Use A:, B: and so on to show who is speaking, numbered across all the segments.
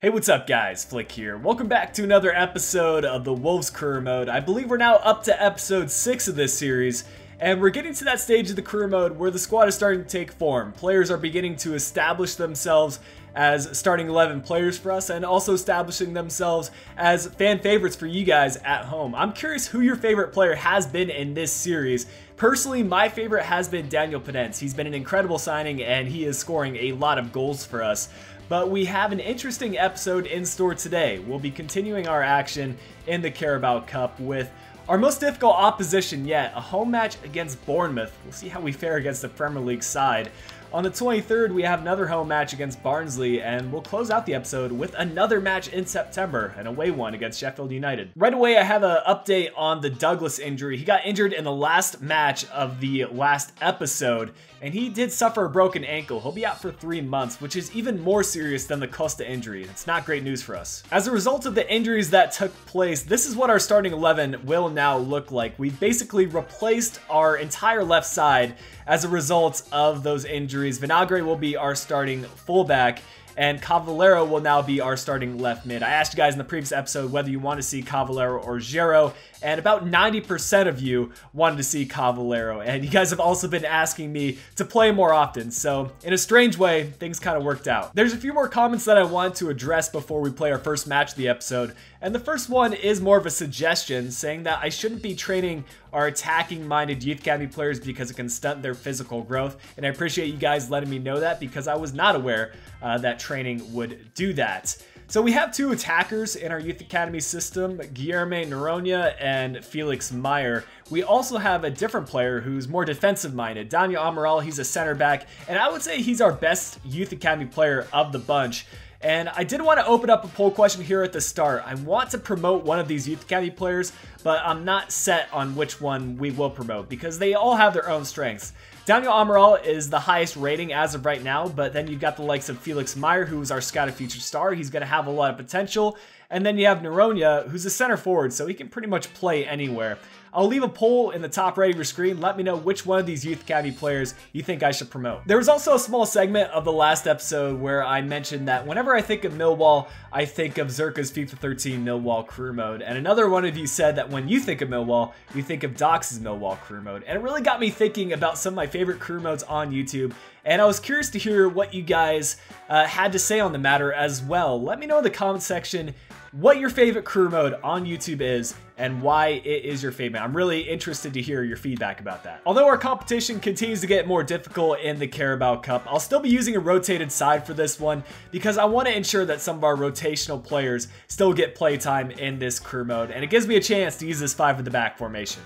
A: Hey, what's up guys? Flick here. Welcome back to another episode of the Wolves Career Mode. I believe we're now up to episode 6 of this series, and we're getting to that stage of the career mode where the squad is starting to take form. Players are beginning to establish themselves as starting 11 players for us, and also establishing themselves as fan favorites for you guys at home. I'm curious who your favorite player has been in this series. Personally, my favorite has been Daniel Penance. He's been an incredible signing, and he is scoring a lot of goals for us. But we have an interesting episode in store today. We'll be continuing our action in the Carabao Cup with our most difficult opposition yet, a home match against Bournemouth. We'll see how we fare against the Premier League side. On the 23rd, we have another home match against Barnsley, and we'll close out the episode with another match in September, an away one against Sheffield United. Right away, I have an update on the Douglas injury. He got injured in the last match of the last episode, and he did suffer a broken ankle. He'll be out for 3 months, which is even more serious than the Costa injury. It's not great news for us. As a result of the injuries that took place, this is what our starting 11 will now look like. We've basically replaced our entire left side as a result of those injuries. Vinagre will be our starting fullback, and Cavallero will now be our starting left mid. I asked you guys in the previous episode whether you want to see Cavallero or Gero, and about 90% of you wanted to see Cavallero, and you guys have also been asking me to play more often, so in a strange way, things kind of worked out. There's a few more comments that I want to address before we play our first match of the episode, and the first one is more of a suggestion, saying that I shouldn't be training our attacking-minded Youth Academy players because it can stunt their physical growth, and I appreciate you guys letting me know that because I was not aware that training would do that. So we have 2 attackers in our Youth Academy system, Guilherme Noronha and Felix Meyer. We also have a different player who's more defensive-minded, Daniel Amaral. He's a center back, and I would say he's our best Youth Academy player of the bunch. And I did want to open up a poll question here at the start. I want to promote one of these Youth Academy players, but I'm not set on which one we will promote because they all have their own strengths. Daniel Amaral is the highest rating as of right now, but then you've got the likes of Felix Meyer, who's our scouted future star. He's going to have a lot of potential. And then you have Noronha, who's a center forward, so he can pretty much play anywhere. I'll leave a poll in the top right of your screen. Let me know which one of these Youth Academy players you think I should promote. There was also a small segment of the last episode where I mentioned that whenever I think of Millwall, I think of Zerka's FIFA 13 Millwall career mode. And another one of you said that when you think of Millwall, you think of Dox's Millwall career mode. And it really got me thinking about some of my favorite career modes on YouTube. And I was curious to hear what you guys had to say on the matter as well. Let me know in the comment section what your favorite career mode on YouTube is and why it is your favorite. I'm really interested to hear your feedback about that. Although our competition continues to get more difficult in the Carabao Cup, I'll still be using a rotated side for this one because I want to ensure that some of our rotational players still get playtime in this career mode, and it gives me a chance to use this 5 at the back formation.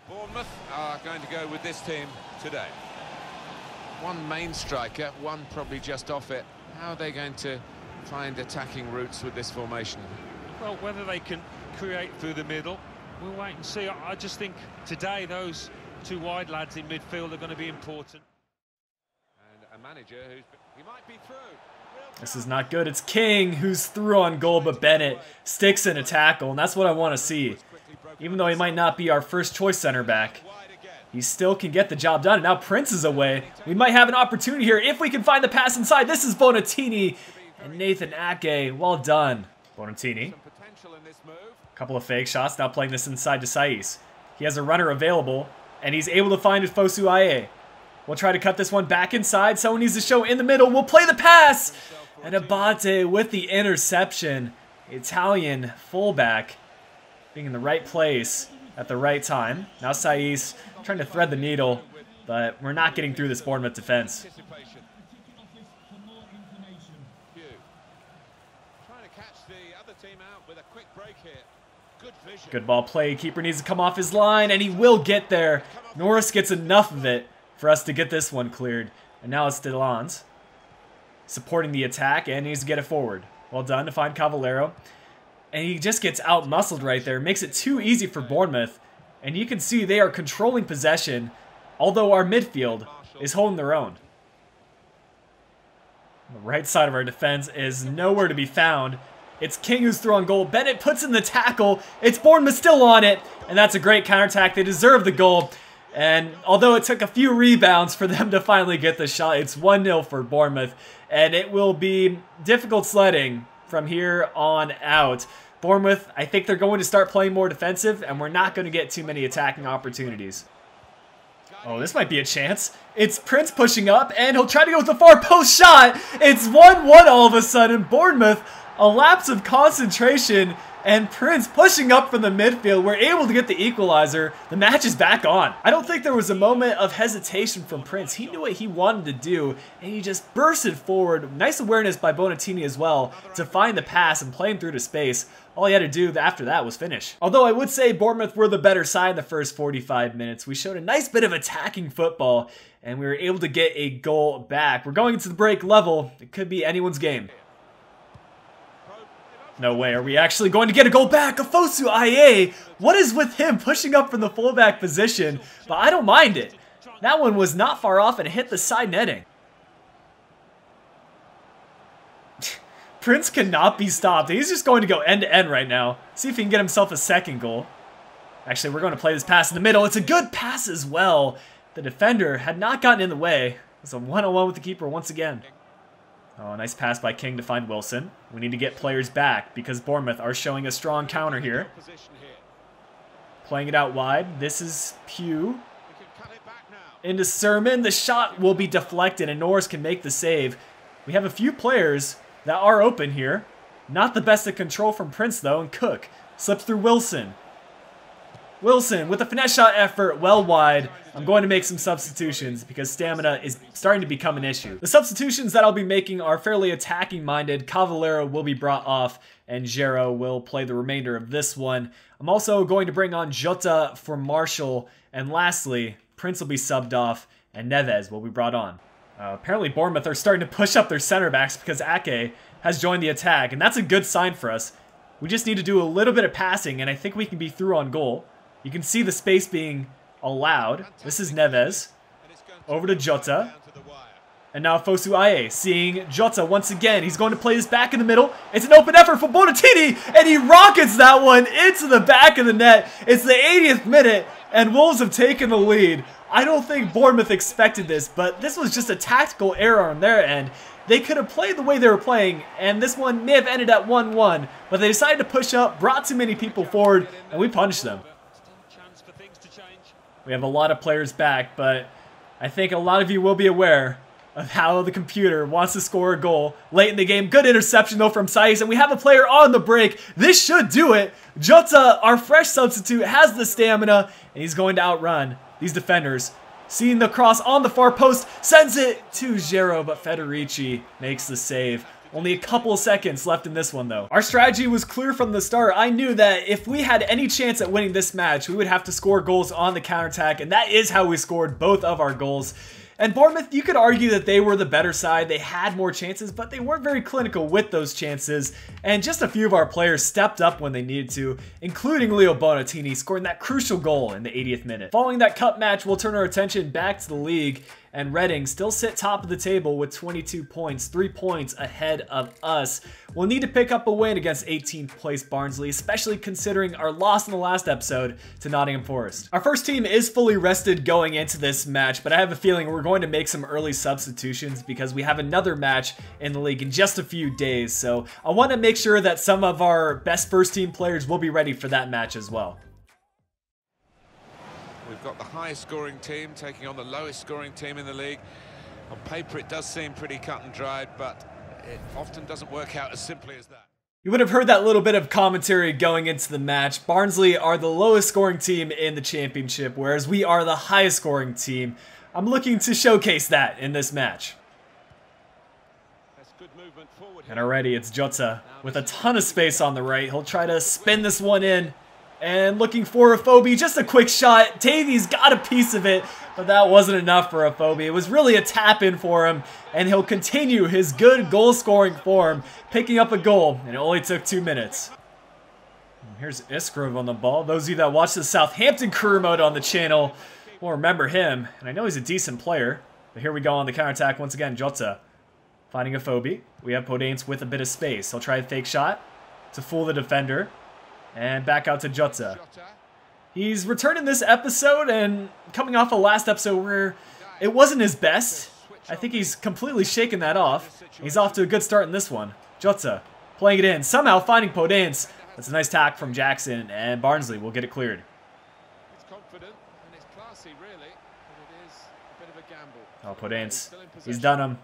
B: Bournemouth are going to go with this team today. One main striker, one probably just off it. How are they going to find attacking routes with this formation?
C: Well, whether they can create through the middle, we'll wait and see. I just think today those 2 wide lads in midfield are going to be important.
B: And a manager he might be through.
A: This is not good. It's King who's through on goal, but Bennett sticks in a tackle, and that's what I want to see. Even though he might not be our first choice center back, he still can get the job done. And now Prince is away. We might have an opportunity here if we can find the pass inside. This is Bonatini and Nathan Ake. Well done, Bonatini. A couple of fake shots. Now playing this inside to Saiz. He has a runner available, and he's able to find Fosu Aye. We'll try to cut this one back inside. Someone needs to show in the middle. We'll play the pass. And Abate with the interception. Italian fullback being in the right place at the right time. Now Saiz trying to thread the needle, but we're not getting through this Bournemouth defense. Good ball play. Keeper needs to come off his line, and he will get there. Norris gets enough of it for us to get this one cleared. And now it's Delans supporting the attack and needs to get it forward. Well done to find Cavallero. And he just gets out-muscled right there. Makes it too easy for Bournemouth. And you can see they are controlling possession, although our midfield is holding their own. The right side of our defense is nowhere to be found. It's King who's through on goal. Bennett puts in the tackle. It's Bournemouth still on it. And that's a great counterattack. They deserve the goal. And although it took a few rebounds for them to finally get the shot, it's 1-0 for Bournemouth. and it will be difficult sledding from here on out. Bournemouth, I think they're going to start playing more defensive, and we're not going to get too many attacking opportunities. Oh, this might be a chance. It's Prince pushing up, and he'll try to go with the far post shot. It's 1-1 all of a sudden. Bournemouth, a lapse of concentration, and Prince pushing up from the midfield. We're able to get the equalizer. The match is back on. I don't think there was a moment of hesitation from Prince. He knew what he wanted to do, and he just bursted forward. Nice awareness by Bonatini as well to find the pass and play him through to space. All he had to do after that was finish. Although I would say Bournemouth were the better side in the first 45 minutes. We showed a nice bit of attacking football, and we were able to get a goal back. We're going into the break level. It could be anyone's game. No way, are we actually going to get a goal back? Flickiify, what is with him pushing up from the fullback position? But I don't mind it. That one was not far off and hit the side netting. Prince cannot be stopped. He's just going to go end to end right now. See if he can get himself a second goal. Actually, we're going to play this pass in the middle. It's a good pass as well. The defender had not gotten in the way. It's a 1-on-1 with the keeper once again. Oh, nice pass by King to find Wilson. We need to get players back because Bournemouth are showing a strong counter here. Playing it out wide. This is Pugh. Into Sermon. The shot will be deflected and Norris can make the save. We have a few players that are open here. Not the best at control from Prince though, and Cook slips through Wilson. Wilson with a finesse shot effort well wide. I'm going to make some substitutions because stamina is starting to become an issue. The substitutions that I'll be making are fairly attacking minded. Cavallero will be brought off and Gero will play the remainder of this one. I'm also going to bring on Jota for Marshall, and lastly Prince will be subbed off and Neves will be brought on. Apparently Bournemouth are starting to push up their center backs because Ake has joined the attack, and that's a good sign for us. We just need to do a little bit of passing and I think we can be through on goal. You can see the space being allowed. This is Neves. Over to Jota. And now Flickiify seeing Jota once again. He's going to play this back in the middle. It's an open effort for Bonatini, and he rockets that one into the back of the net. It's the 80th minute, and Wolves have taken the lead. I don't think Bournemouth expected this, but this was just a tactical error on their end. They could have played the way they were playing, and this one may have ended at 1-1, but they decided to push up, brought too many people forward, and we punished them. We have a lot of players back, but I think a lot of you will be aware of how the computer wants to score a goal late in the game. Good interception, though, from Saiz, and we have a player on the break. This should do it. Jota, our fresh substitute, has the stamina, and he's going to outrun these defenders. Seeing the cross on the far post, sends it to Gero, but Federici makes the save. Only a couple of seconds left in this one, though. Our strategy was clear from the start. I knew that if we had any chance at winning this match, we would have to score goals on the counterattack, and that is how we scored both of our goals. And Bournemouth, you could argue that they were the better side. They had more chances, but they weren't very clinical with those chances. And just a few of our players stepped up when they needed to, including Leo Bonatini, scoring that crucial goal in the 80th minute. Following that cup match, we'll turn our attention back to the league, and Reading still sit top of the table with 22 points, 3 points ahead of us. We'll need to pick up a win against 18th place Barnsley, especially considering our loss in the last episode to Nottingham Forest. Our first team is fully rested going into this match, but I have a feeling we're going to make some early substitutions because we have another match in the league in just a few days. So I want to make sure that some of our best first team players will be ready for that match as well.
B: We've got the highest scoring team taking on the lowest scoring team in the league. On paper it does seem pretty cut and dried, but it often doesn't work out as simply as that.
A: You would have heard that little bit of commentary going into the match. Barnsley are the lowest scoring team in the championship, whereas we are the highest scoring team. I'm looking to showcase that in this match. And already it's Jota with a ton of space on the right. He'll try to spin this one in. And looking for Afobe, just a quick shot. Tavy's got a piece of it, but that wasn't enough for Afobe. It was really a tap in for him, and he'll continue his good goal scoring form, picking up a goal, and it only took 2 minutes. Here's Isgrove on the ball. Those of you that watch the Southampton career mode on the channel will remember him, and I know he's a decent player. But here we go on the counterattack once again. Jota finding Afobe. We have Podence with a bit of space. He'll try a fake shot to fool the defender. And back out to Jota. He's returning this episode and coming off a last episode where it wasn't his best. I think he's completely shaken that off. He's off to a good start in this one. Jota playing it in, somehow finding Podence. That's a nice tack from Jackson, and Barnsley will get it cleared.
B: It's confident and it's classy, really, but it is a bit of a gamble.
A: Oh, Podence. He's done him.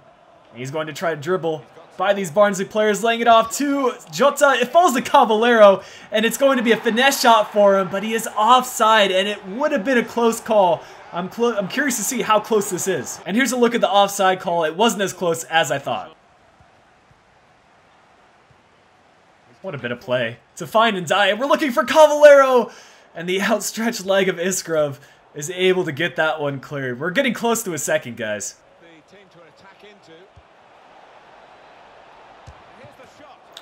A: He's going to try to dribble by these Barnsley players, laying it off to Jota. It falls to Cavallero, and it's going to be a finesse shot for him, but he is offside, and it would have been a close call. I'm curious to see how close this is. And here's a look at the offside call. It wasn't as close as I thought. What a bit of play to find and die. We're looking for Cavallero, and the outstretched leg of Iskrov is able to get that one cleared. We're getting close to a second, guys.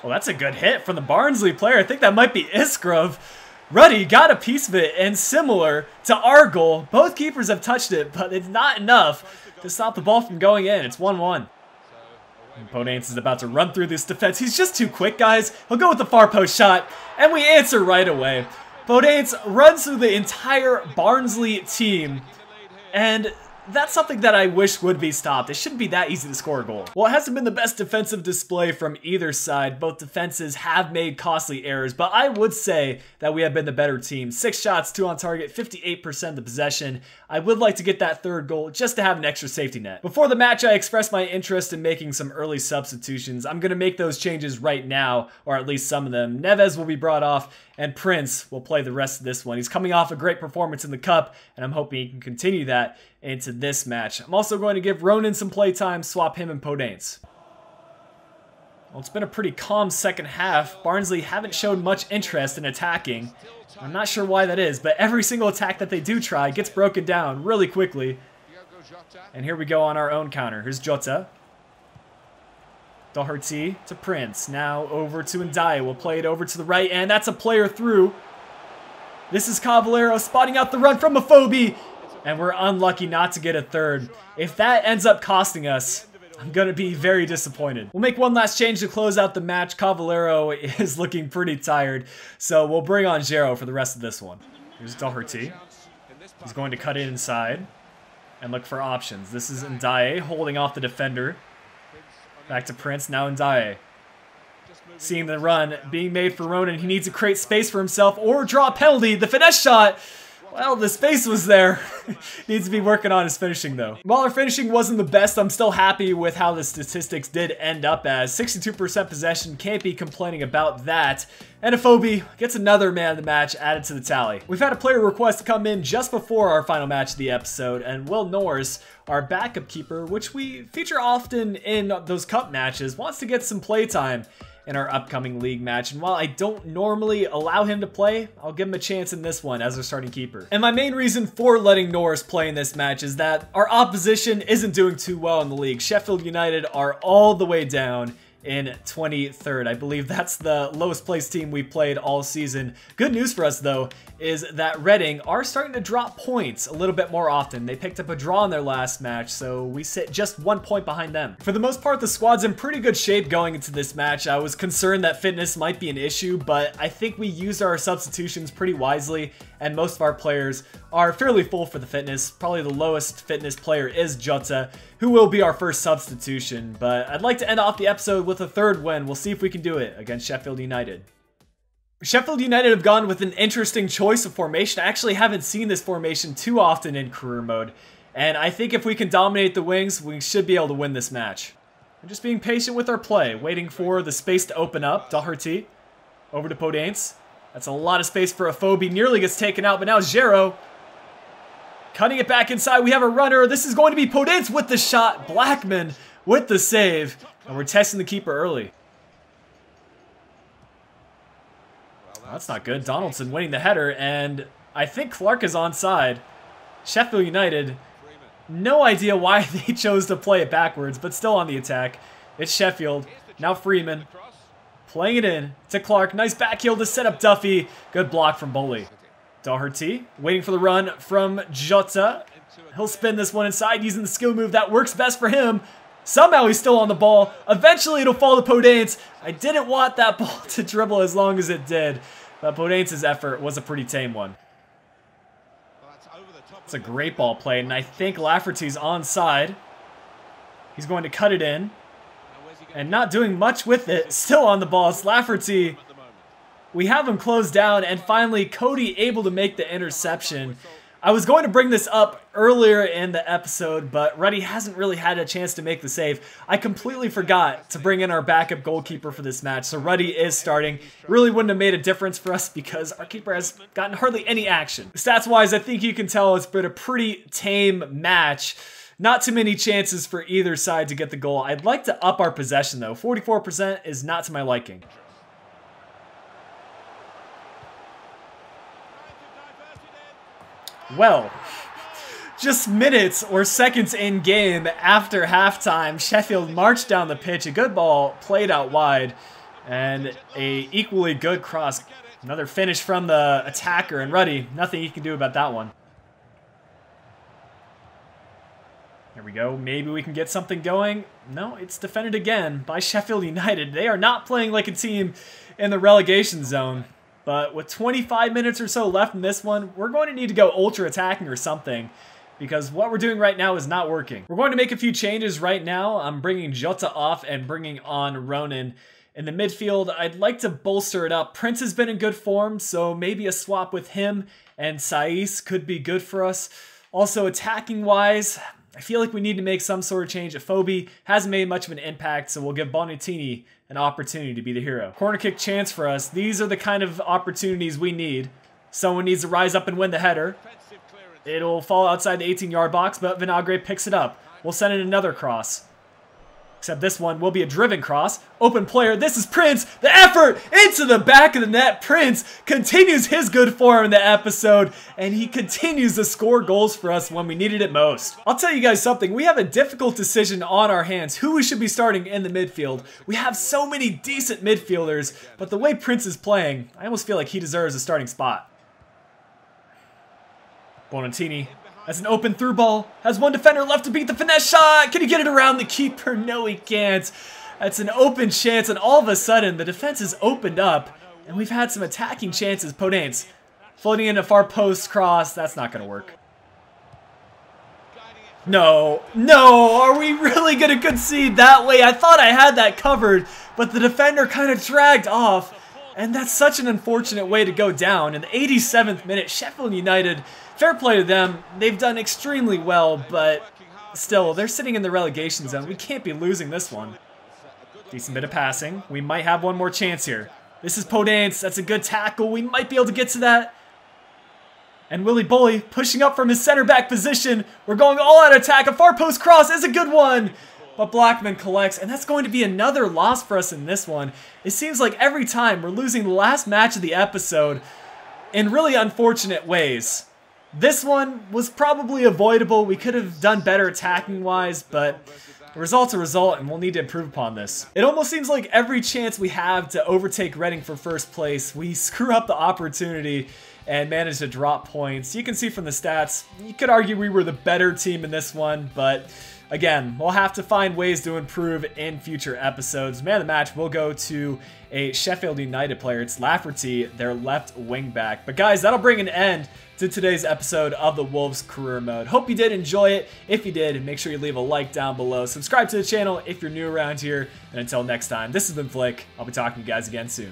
A: Oh, that's a good hit from the Barnsley player. I think that might be Iskrov. Ruddy got a piece of it, and similar to our goal, both keepers have touched it, but it's not enough to stop the ball from going in. It's 1-1. Podence is about to run through this defense. He's just too quick, guys. He'll go with the far post shot, and we answer right away. Podence runs through the entire Barnsley team, and that's something that I wish would be stopped. It shouldn't be that easy to score a goal. Well, it hasn't been the best defensive display from either side. Both defenses have made costly errors, but I would say that we have been the better team. 6 shots, 2 on target, 58% of the possession. I would like to get that third goal just to have an extra safety net. Before the match, I expressed my interest in making some early substitutions. I'm going to make those changes right now, or at least some of them. Neves will be brought off, and Prince will play the rest of this one. He's coming off a great performance in the Cup, and I'm hoping he can continue that into this match. I'm also going to give Ronan some playtime, swap him and Podence. Well, it's been a pretty calm second half. Barnsley haven't shown much interest in attacking. I'm not sure why that is, but every single attack that they do try gets broken down really quickly. And here we go on our own counter. Here's Jota. Doherty to Prince. Now over to Ndiaye. We'll play it over to the right, and that's a player through. This is Cavallero spotting out the run from Afobe, and we're unlucky not to get a third. If that ends up costing us, I'm going to be very disappointed. We'll make one last change to close out the match. Cavallero is looking pretty tired, so we'll bring on Gero for the rest of this one. Here's Doherty. He's going to cut it inside and look for options. This is Ndiaye holding off the defender. Back to Prince, now Ndiaye. Seeing the run being made for Ronan, he needs to create space for himself or draw a penalty. The finesse shot, well, the space was there. Needs to be working on his finishing, though. While our finishing wasn't the best, I'm still happy with how the statistics did end up as. 62% possession, can't be complaining about that. And Afobe gets another man of the match added to the tally. We've had a player request come in just before our final match of the episode, and Will Norris, our backup keeper, which we feature often in those cup matches, wants to get some playtime in our upcoming league match. And while I don't normally allow him to play, I'll give him a chance in this one as our starting keeper. And my main reason for letting Norris play in this match is that our opposition isn't doing too well in the league. Sheffield United are all the way down in 23rd. I believe that's the lowest placed team we played all season. Good news for us, though, is that Reading are starting to drop points a little bit more often. They picked up a draw in their last match, so we sit just 1 point behind them. For the most part, the squad's in pretty good shape going into this match. I was concerned that fitness might be an issue, but I think we used our substitutions pretty wisely, and most of our players are fairly full for the fitness. Probably the lowest fitness player is Jota, who will be our first substitution, but I'd like to end off the episode with a third win. We'll see if we can do it against Sheffield United. Sheffield United have gone with an interesting choice of formation. I actually haven't seen this formation too often in career mode, and I think if we can dominate the wings, we should be able to win this match. We're just being patient with our play, waiting for the space to open up. Doherty over to Podence. That's a lot of space for Afobe. Nearly gets taken out, but now Gero cutting it back inside. We have a runner. This is going to be Podence with the shot. Blackman with the save. And we're testing the keeper early. Well, that's not good. Donaldson winning the header. And I think Clark is onside. Sheffield United, no idea why they chose to play it backwards, but still on the attack. It's Sheffield. Now Freeman playing it in to Clark. Nice back heel to set up Duffy. Good block from Boley. Doherty waiting for the run from Jota. He'll spin this one inside using the skill move that works best for him. Somehow he's still on the ball. Eventually it'll fall to Podence. I didn't want that ball to dribble as long as it did, but Podence's effort was a pretty tame one. It's a great ball play, and I think Lafferty's onside. He's going to cut it in. And not doing much with it. Still on the ball. It's Lafferty. We have him closed down. And finally, Cody able to make the interception. I was going to bring this up earlier in the episode, but Ruddy hasn't really had a chance to make the save. I completely forgot to bring in our backup goalkeeper for this match, so Ruddy is starting. Really wouldn't have made a difference for us because our keeper has gotten hardly any action. Stats-wise, I think you can tell it's been a pretty tame match. Not too many chances for either side to get the goal. I'd like to up our possession, though. 44% is not to my liking. Well, just minutes or seconds in game after halftime, Sheffield marched down the pitch. A good ball played out wide and a equally good cross. Another finish from the attacker, and Ruddy, nothing he can do about that one. Here we go. Maybe we can get something going. No, it's defended again by Sheffield United. They are not playing like a team in the relegation zone. But with 25 minutes or so left in this one, we're going to need to go ultra attacking or something, because what we're doing right now is not working. We're going to make a few changes right now. I'm bringing Jota off and bringing on Ronan. In the midfield, I'd like to bolster it up. Prince has been in good form, so maybe a swap with him and Saiss could be good for us. Also, attacking-wise, I feel like we need to make some sort of change. Afobe hasn't made much of an impact, so we'll give Bonatini an opportunity to be the hero. Corner kick chance for us. These are the kind of opportunities we need. Someone needs to rise up and win the header. It'll fall outside the 18-yard box, but Vinagre picks it up. We'll send in another cross. Except this one will be a driven cross. Open player. This is Prince. The effort into the back of the net. Prince continues his good form in the episode, and he continues to score goals for us when we needed it most. I'll tell you guys something. We have a difficult decision on our hands who we should be starting in the midfield. We have so many decent midfielders, but the way Prince is playing, I almost feel like he deserves a starting spot. Bonatini. Has an open through ball. Has one defender left to beat the finesse shot. Can he get it around the keeper? No, he can't. That's an open chance, and all of a sudden, the defense has opened up, and we've had some attacking chances. Podence floating in a far post cross. That's not going to work. No. No. Are we really going to concede that way? I thought I had that covered, but the defender kind of dragged off, and that's such an unfortunate way to go down. In the 87th minute, Sheffield United... Fair play to them. They've done extremely well, but still, they're sitting in the relegation zone. We can't be losing this one. Decent bit of passing. We might have one more chance here. This is Podence. That's a good tackle. We might be able to get to that. And Willy Boly pushing up from his center back position. We're going all out attack. A far post cross is a good one. But Blackman collects, and that's going to be another loss for us in this one. It seems like every time we're losing the last match of the episode in really unfortunate ways. This one was probably avoidable. We could have done better attacking-wise, but the result's a result, and we'll need to improve upon this. It almost seems like every chance we have to overtake Reading for first place, we screw up the opportunity and manage to drop points. You can see from the stats, you could argue we were the better team in this one, but again, we'll have to find ways to improve in future episodes. Man of the match will go to a Sheffield United player. It's Lafferty, their left wing back. But guys, that'll bring an end to today's episode of the Wolves Career Mode. Hope you did enjoy it. If you did, make sure you leave a like down below. Subscribe to the channel if you're new around here. And until next time, this has been Flick. I'll be talking to you guys again soon.